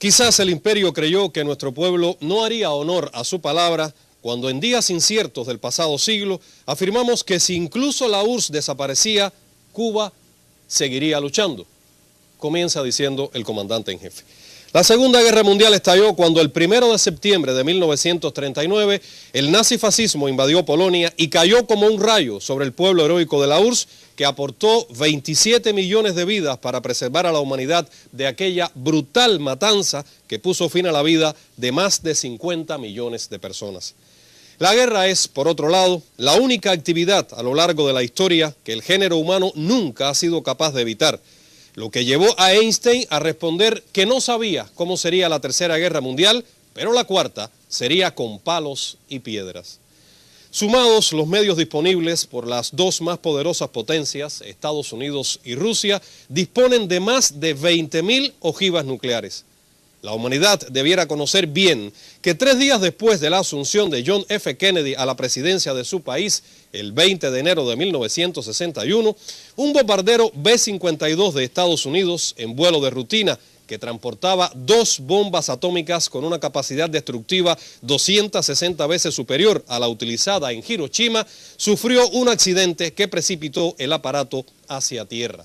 Quizás el imperio creyó que nuestro pueblo no haría honor a su palabra cuando en días inciertos del pasado siglo afirmamos que si incluso la URSS desaparecía, Cuba seguiría luchando. Comienza diciendo el comandante en jefe. La Segunda Guerra Mundial estalló cuando el 1 de septiembre de 1939 el nazifascismo invadió Polonia y cayó como un rayo sobre el pueblo heroico de la URSS, que aportó 27 millones de vidas para preservar a la humanidad de aquella brutal matanza que puso fin a la vida de más de 50 millones de personas. La guerra es, por otro lado, la única actividad a lo largo de la historia que el género humano nunca ha sido capaz de evitar, lo que llevó a Einstein a responder que no sabía cómo sería la Tercera Guerra Mundial, pero la cuarta sería con palos y piedras. Sumados los medios disponibles por las dos más poderosas potencias, Estados Unidos y Rusia, disponen de más de 20.000 ojivas nucleares. La humanidad debiera conocer bien que 3 días después de la asunción de John F. Kennedy a la presidencia de su país, el 20 de enero de 1961, un bombardero B-52 de Estados Unidos en vuelo de rutina que transportaba 2 bombas atómicas con una capacidad destructiva 260 veces superior a la utilizada en Hiroshima, sufrió un accidente que precipitó el aparato hacia tierra.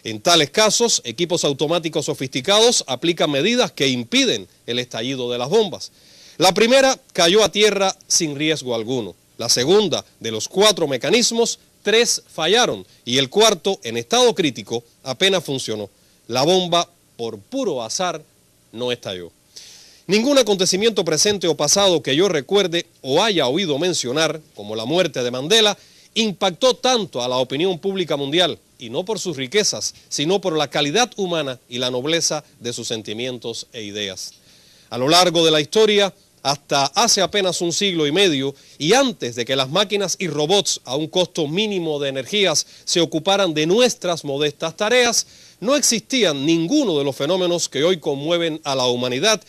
En tales casos, equipos automáticos sofisticados aplican medidas que impiden el estallido de las bombas. La primera cayó a tierra sin riesgo alguno. La segunda, de los 4 mecanismos, 3 fallaron y el cuarto, en estado crítico, apenas funcionó. La bomba, por puro azar, no estalló. Ningún acontecimiento presente o pasado que yo recuerde o haya oído mencionar, como la muerte de Mandela, impactó tanto a la opinión pública mundial, y no por sus riquezas, sino por la calidad humana y la nobleza de sus sentimientos e ideas. A lo largo de la historia, hasta hace apenas un siglo y medio, y antes de que las máquinas y robots a un costo mínimo de energías se ocuparan de nuestras modestas tareas, no existían ninguno de los fenómenos que hoy conmueven a la humanidad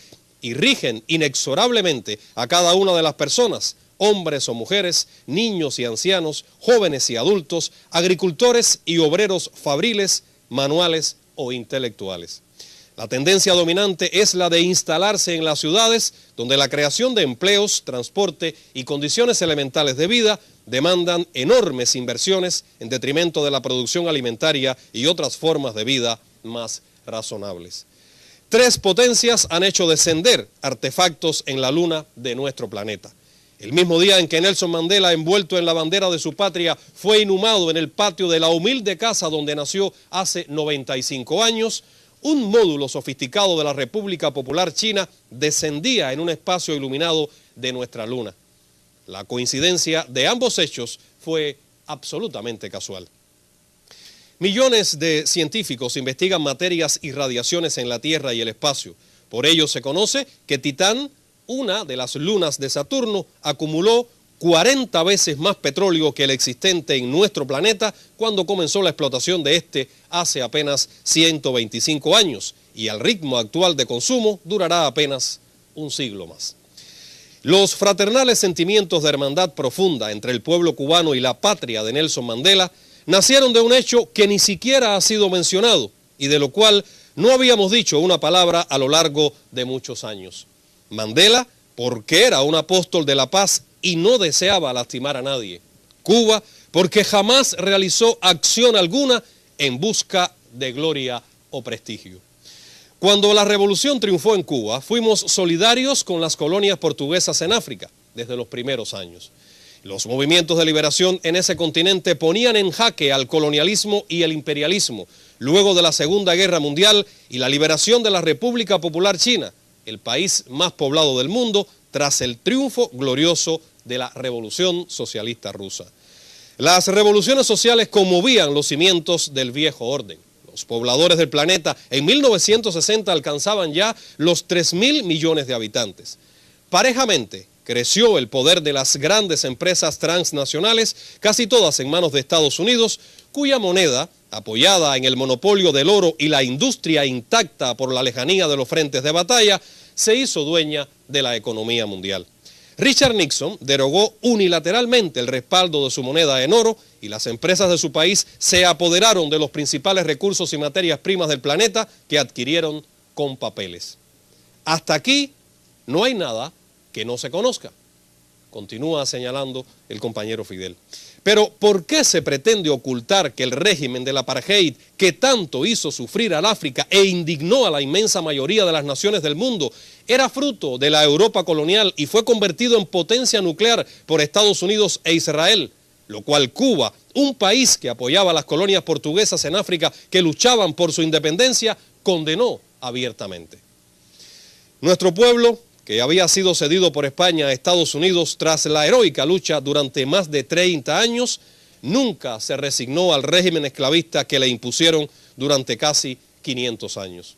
y rigen inexorablemente a cada una de las personas, hombres o mujeres, niños y ancianos, jóvenes y adultos, agricultores y obreros fabriles, manuales o intelectuales. La tendencia dominante es la de instalarse en las ciudades, donde la creación de empleos, transporte y condiciones elementales de vida demandan enormes inversiones en detrimento de la producción alimentaria y otras formas de vida más razonables. 3 potencias han hecho descender artefactos en la luna de nuestro planeta. El mismo día en que Nelson Mandela, envuelto en la bandera de su patria, fue inhumado en el patio de la humilde casa donde nació hace 95 años, un módulo sofisticado de la República Popular China descendía en un espacio iluminado de nuestra luna. La coincidencia de ambos hechos fue absolutamente casual. Millones de científicos investigan materias y radiaciones en la Tierra y el espacio. Por ello se conoce que Titán, una de las lunas de Saturno, acumuló 40 veces más petróleo que el existente en nuestro planeta cuando comenzó la explotación de este hace apenas 125 años, y al ritmo actual de consumo durará apenas un siglo más. Los fraternales sentimientos de hermandad profunda entre el pueblo cubano y la patria de Nelson Mandela nacieron de un hecho que ni siquiera ha sido mencionado y de lo cual no habíamos dicho una palabra a lo largo de muchos años. Mandela, porque era un apóstol de la paz y no deseaba lastimar a nadie. Cuba, porque jamás realizó acción alguna en busca de gloria o prestigio. Cuando la revolución triunfó en Cuba, fuimos solidarios con las colonias portuguesas en África desde los primeros años. Los movimientos de liberación en ese continente ponían en jaque al colonialismo y el imperialismo, luego de la Segunda Guerra Mundial y la liberación de la República Popular China, el país más poblado del mundo, tras el triunfo glorioso de la Revolución Socialista Rusa. Las revoluciones sociales conmovían los cimientos del viejo orden. Los pobladores del planeta en 1960 alcanzaban ya los 3.000 millones de habitantes. Parejamente creció el poder de las grandes empresas transnacionales, casi todas en manos de Estados Unidos, cuya moneda, apoyada en el monopolio del oro y la industria intacta por la lejanía de los frentes de batalla, se hizo dueña de la economía mundial. Richard Nixon derogó unilateralmente el respaldo de su moneda en oro y las empresas de su país se apoderaron de los principales recursos y materias primas del planeta que adquirieron con papeles. Hasta aquí no hay nada que no se conozca, continúa señalando el compañero Fidel. Pero ¿por qué se pretende ocultar que el régimen del apartheid, que tanto hizo sufrir al África e indignó a la inmensa mayoría de las naciones del mundo, era fruto de la Europa colonial y fue convertido en potencia nuclear por Estados Unidos e Israel? Lo cual Cuba, un país que apoyaba a las colonias portuguesas en África que luchaban por su independencia, condenó abiertamente. Nuestro pueblo, que había sido cedido por España a Estados Unidos tras la heroica lucha durante más de 30 años, nunca se resignó al régimen esclavista que le impusieron durante casi 500 años.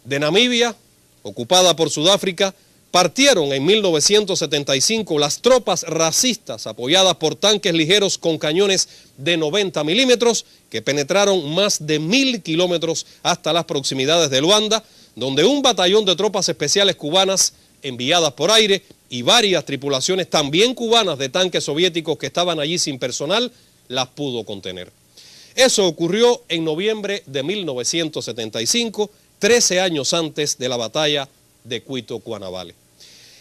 De Namibia, ocupada por Sudáfrica, partieron en 1975 las tropas racistas apoyadas por tanques ligeros con cañones de 90 milímetros que penetraron más de 1000 kilómetros hasta las proximidades de Luanda, donde un batallón de tropas especiales cubanas enviadas por aire y varias tripulaciones también cubanas de tanques soviéticos que estaban allí sin personal, las pudo contener. Eso ocurrió en noviembre de 1975, 13 años antes de la batalla de Cuito-Cuanavale.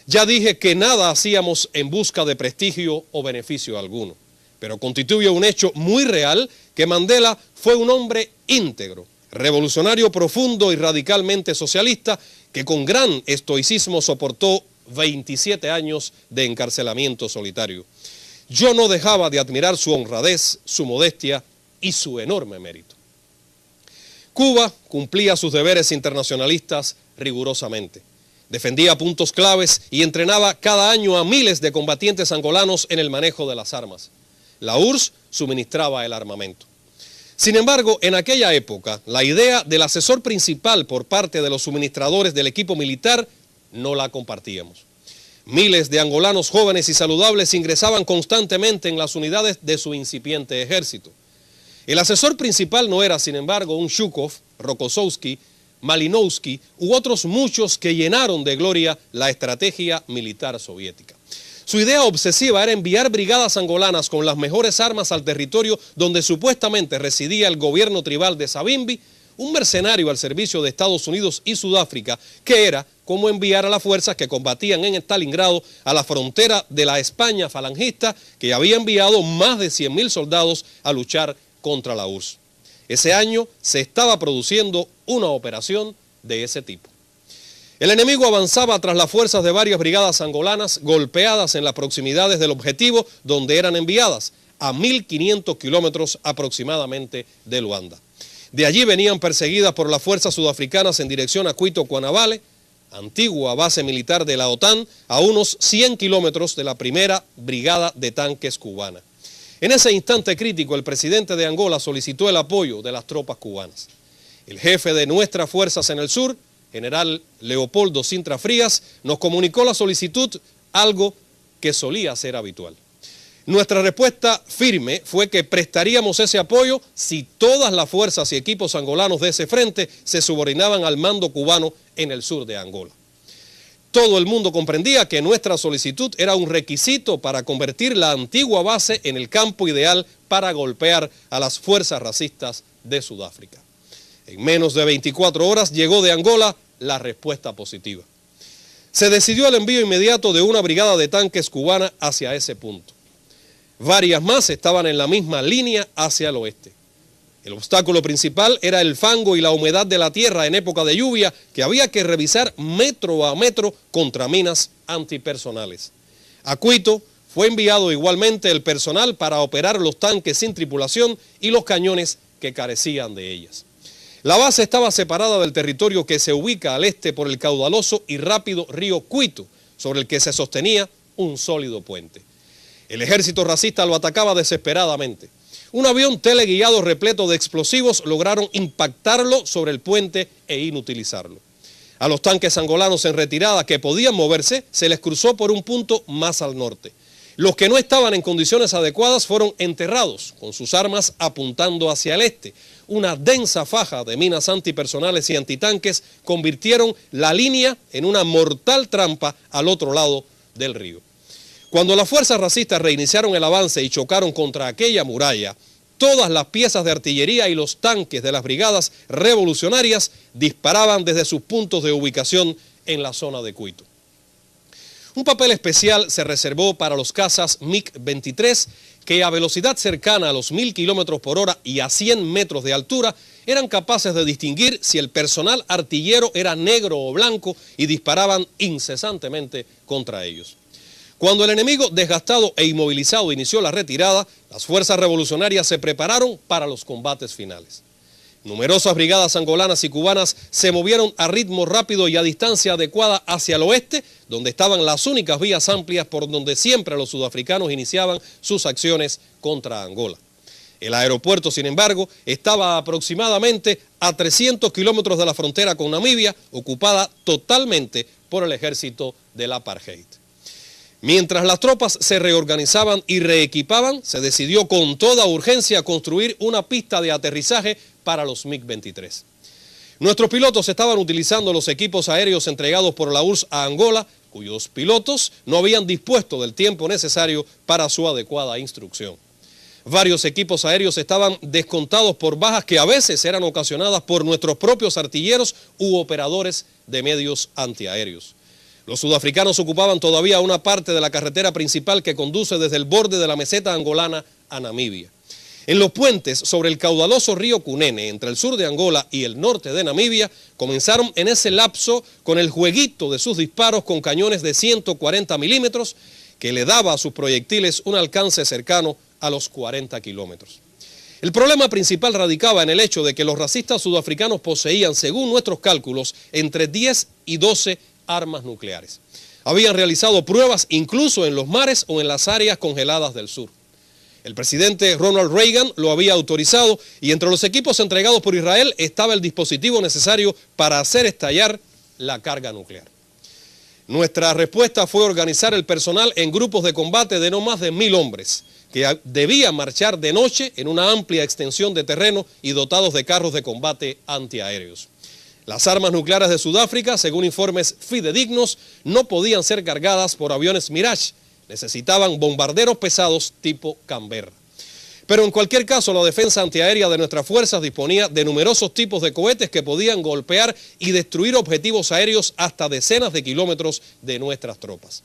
Ya dije que nada hacíamos en busca de prestigio o beneficio alguno, pero constituye un hecho muy real que Mandela fue un hombre íntegro, revolucionario profundo y radicalmente socialista que con gran estoicismo soportó 27 años de encarcelamiento solitario. Yo no dejaba de admirar su honradez, su modestia y su enorme mérito. Cuba cumplía sus deberes internacionalistas rigurosamente. Defendía puntos claves y entrenaba cada año a miles de combatientes angolanos en el manejo de las armas. La URSS suministraba el armamento. Sin embargo, en aquella época, la idea del asesor principal por parte de los suministradores del equipo militar no la compartíamos. Miles de angolanos jóvenes y saludables ingresaban constantemente en las unidades de su incipiente ejército. El asesor principal no era, sin embargo, un Zhukov, Rokossovski, Malinowski u otros muchos que llenaron de gloria la estrategia militar soviética. Su idea obsesiva era enviar brigadas angolanas con las mejores armas al territorio donde supuestamente residía el gobierno tribal de Savimbi, un mercenario al servicio de Estados Unidos y Sudáfrica, que era como enviar a las fuerzas que combatían en Stalingrado a la frontera de la España falangista, que había enviado más de 100.000 soldados a luchar contra la URSS. Ese año se estaba produciendo una operación de ese tipo. El enemigo avanzaba tras las fuerzas de varias brigadas angolanas golpeadas en las proximidades del objetivo donde eran enviadas, a 1.500 kilómetros aproximadamente de Luanda. De allí venían perseguidas por las fuerzas sudafricanas en dirección a Cuito-Cuanavale, antigua base militar de la OTAN, a unos 100 kilómetros de la primera brigada de tanques cubana. En ese instante crítico, el presidente de Angola solicitó el apoyo de las tropas cubanas. El jefe de nuestras fuerzas en el sur, general Leopoldo Sintra Frías, nos comunicó la solicitud, algo que solía ser habitual. Nuestra respuesta firme fue que prestaríamos ese apoyo si todas las fuerzas y equipos angolanos de ese frente se subordinaban al mando cubano en el sur de Angola. Todo el mundo comprendía que nuestra solicitud era un requisito para convertir la antigua base en el campo ideal para golpear a las fuerzas racistas de Sudáfrica. En menos de 24 horas llegó de Angola la respuesta positiva. Se decidió el envío inmediato de una brigada de tanques cubana hacia ese punto. Varias más estaban en la misma línea hacia el oeste. El obstáculo principal era el fango y la humedad de la tierra en época de lluvia que había que revisar metro a metro contra minas antipersonales. A Cuito fue enviado igualmente el personal para operar los tanques sin tripulación y los cañones que carecían de ellas. La base estaba separada del territorio que se ubica al este por el caudaloso y rápido río Cuito, sobre el que se sostenía un sólido puente. El ejército racista lo atacaba desesperadamente. Un avión teleguiado repleto de explosivos lograron impactarlo sobre el puente e inutilizarlo. A los tanques angolanos en retirada que podían moverse, se les cruzó por un punto más al norte. Los que no estaban en condiciones adecuadas fueron enterrados, con sus armas apuntando hacia el este. Una densa faja de minas antipersonales y antitanques convirtieron la línea en una mortal trampa al otro lado del río. Cuando las fuerzas racistas reiniciaron el avance y chocaron contra aquella muralla, todas las piezas de artillería y los tanques de las brigadas revolucionarias disparaban desde sus puntos de ubicación en la zona de Cuito. Un papel especial se reservó para los cazas MiG-23 que a velocidad cercana a los 1000 kilómetros por hora y a 100 metros de altura eran capaces de distinguir si el personal artillero era negro o blanco y disparaban incesantemente contra ellos. Cuando el enemigo desgastado e inmovilizado inició la retirada, las fuerzas revolucionarias se prepararon para los combates finales. Numerosas brigadas angolanas y cubanas se movieron a ritmo rápido y a distancia adecuada hacia el oeste, donde estaban las únicas vías amplias por donde siempre los sudafricanos iniciaban sus acciones contra Angola. El aeropuerto, sin embargo, estaba aproximadamente a 300 kilómetros de la frontera con Namibia, ocupada totalmente por el ejército del apartheid. Mientras las tropas se reorganizaban y reequipaban, se decidió con toda urgencia construir una pista de aterrizaje para los MiG-23. Nuestros pilotos estaban utilizando los equipos aéreos entregados por la URSS a Angola, cuyos pilotos no habían dispuesto del tiempo necesario para su adecuada instrucción. Varios equipos aéreos estaban descontados por bajas que a veces eran ocasionadas por nuestros propios artilleros u operadores de medios antiaéreos. Los sudafricanos ocupaban todavía una parte de la carretera principal que conduce desde el borde de la meseta angolana a Namibia. En los puentes sobre el caudaloso río Cunene, entre el sur de Angola y el norte de Namibia, comenzaron en ese lapso con el jueguito de sus disparos con cañones de 140 milímetros que le daba a sus proyectiles un alcance cercano a los 40 kilómetros. El problema principal radicaba en el hecho de que los racistas sudafricanos poseían, según nuestros cálculos, entre 10 y 12 armas nucleares. Habían realizado pruebas incluso en los mares o en las áreas congeladas del sur. El presidente Ronald Reagan lo había autorizado y entre los equipos entregados por Israel estaba el dispositivo necesario para hacer estallar la carga nuclear. Nuestra respuesta fue organizar el personal en grupos de combate de no más de 1000 hombres, que debían marchar de noche en una amplia extensión de terreno y dotados de carros de combate antiaéreos. Las armas nucleares de Sudáfrica, según informes fidedignos, no podían ser cargadas por aviones Mirage. Necesitaban bombarderos pesados tipo Canberra. Pero en cualquier caso, la defensa antiaérea de nuestras fuerzas disponía de numerosos tipos de cohetes que podían golpear y destruir objetivos aéreos hasta decenas de kilómetros de nuestras tropas.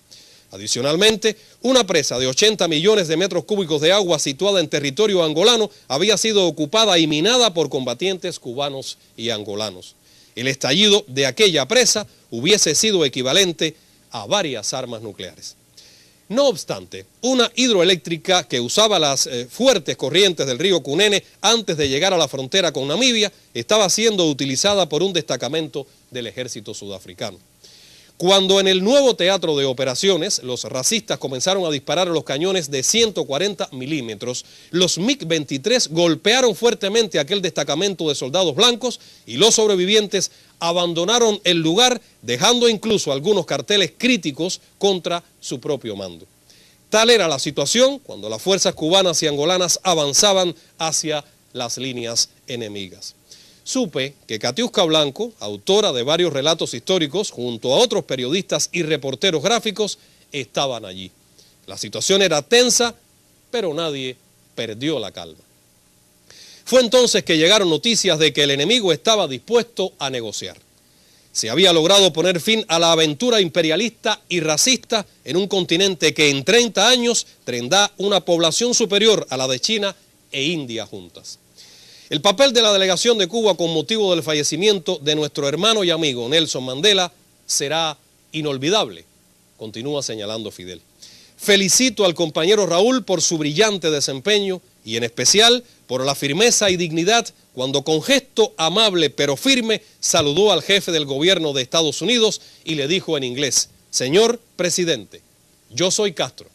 Adicionalmente, una presa de 80 millones de metros cúbicos de agua situada en territorio angolano había sido ocupada y minada por combatientes cubanos y angolanos. El estallido de aquella presa hubiese sido equivalente a varias armas nucleares. No obstante, una hidroeléctrica que usaba las fuertes corrientes del río Cunene antes de llegar a la frontera con Namibia estaba siendo utilizada por un destacamento del ejército sudafricano. Cuando en el nuevo teatro de operaciones los racistas comenzaron a disparar los cañones de 140 milímetros, los MiG-23 golpearon fuertemente aquel destacamento de soldados blancos y los sobrevivientes abandonaron el lugar, dejando incluso algunos carteles críticos contra su propio mando. Tal era la situación cuando las fuerzas cubanas y angolanas avanzaban hacia las líneas enemigas. Supe que Katiuska Blanco, autora de varios relatos históricos, junto a otros periodistas y reporteros gráficos, estaban allí. La situación era tensa, pero nadie perdió la calma. Fue entonces que llegaron noticias de que el enemigo estaba dispuesto a negociar. Se había logrado poner fin a la aventura imperialista y racista en un continente que en 30 años tendrá una población superior a la de China e India juntas. El papel de la delegación de Cuba con motivo del fallecimiento de nuestro hermano y amigo Nelson Mandela será inolvidable, continúa señalando Fidel. Felicito al compañero Raúl por su brillante desempeño y en especial por la firmeza y dignidad cuando con gesto amable pero firme saludó al jefe del gobierno de Estados Unidos y le dijo en inglés: señor presidente, yo soy Castro.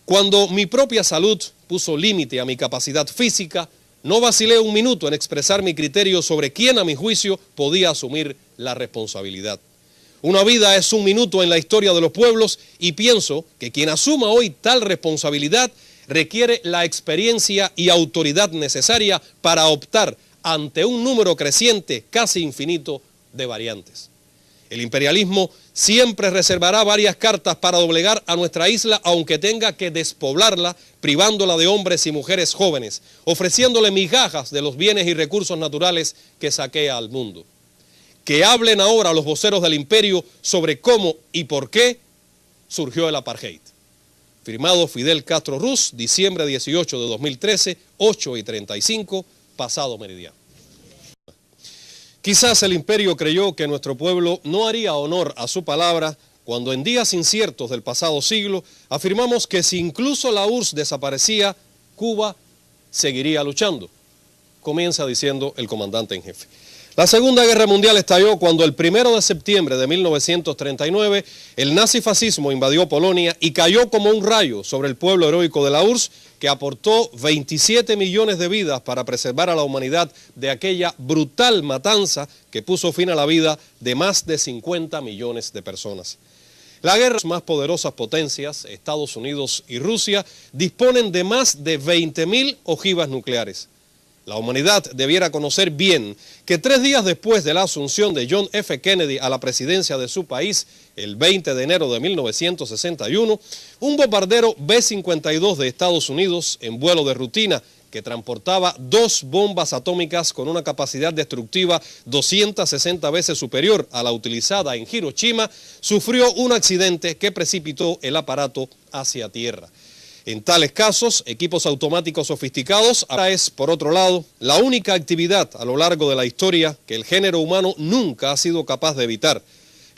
Cuando mi propia salud puso límite a mi capacidad física, no vacilé un minuto en expresar mi criterio sobre quién a mi juicio podía asumir la responsabilidad. Una vida es un minuto en la historia de los pueblos y pienso que quien asuma hoy tal responsabilidad requiere la experiencia y autoridad necesaria para optar ante un número creciente, casi infinito, de variantes. El imperialismo siempre reservará varias cartas para doblegar a nuestra isla, aunque tenga que despoblarla, privándola de hombres y mujeres jóvenes, ofreciéndole migajas de los bienes y recursos naturales que saquea al mundo. que hablen ahora los voceros del imperio sobre cómo y por qué surgió el apartheid. Firmado Fidel Castro Ruz, diciembre 18 de 2013, 8:35, pasado meridiano. Quizás el imperio creyó que nuestro pueblo no haría honor a su palabra cuando en días inciertos del pasado siglo afirmamos que si incluso la URSS desaparecía, Cuba seguiría luchando. Comienza diciendo el comandante en jefe. La Segunda Guerra Mundial estalló cuando el 1 de septiembre de 1939 el nazifascismo invadió Polonia y cayó como un rayo sobre el pueblo heroico de la URSS, que aportó 27 millones de vidas para preservar a la humanidad de aquella brutal matanza que puso fin a la vida de más de 50 millones de personas. La guerra, las más poderosas potencias, Estados Unidos y Rusia, disponen de más de 20.000 ojivas nucleares. La humanidad debiera conocer bien que 3 días después de la asunción de John F. Kennedy a la presidencia de su país, el 20 de enero de 1961, un bombardero B-52 de Estados Unidos en vuelo de rutina que transportaba 2 bombas atómicas con una capacidad destructiva 260 veces superior a la utilizada en Hiroshima, sufrió un accidente que precipitó el aparato hacia tierra. En tales casos, equipos automáticos sofisticados ahora es, por otro lado, la única actividad a lo largo de la historia que el género humano nunca ha sido capaz de evitar,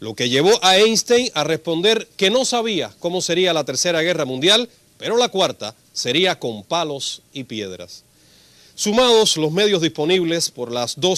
lo que llevó a Einstein a responder que no sabía cómo sería la Tercera Guerra Mundial, pero la cuarta sería con palos y piedras. Sumados los medios disponibles por las dos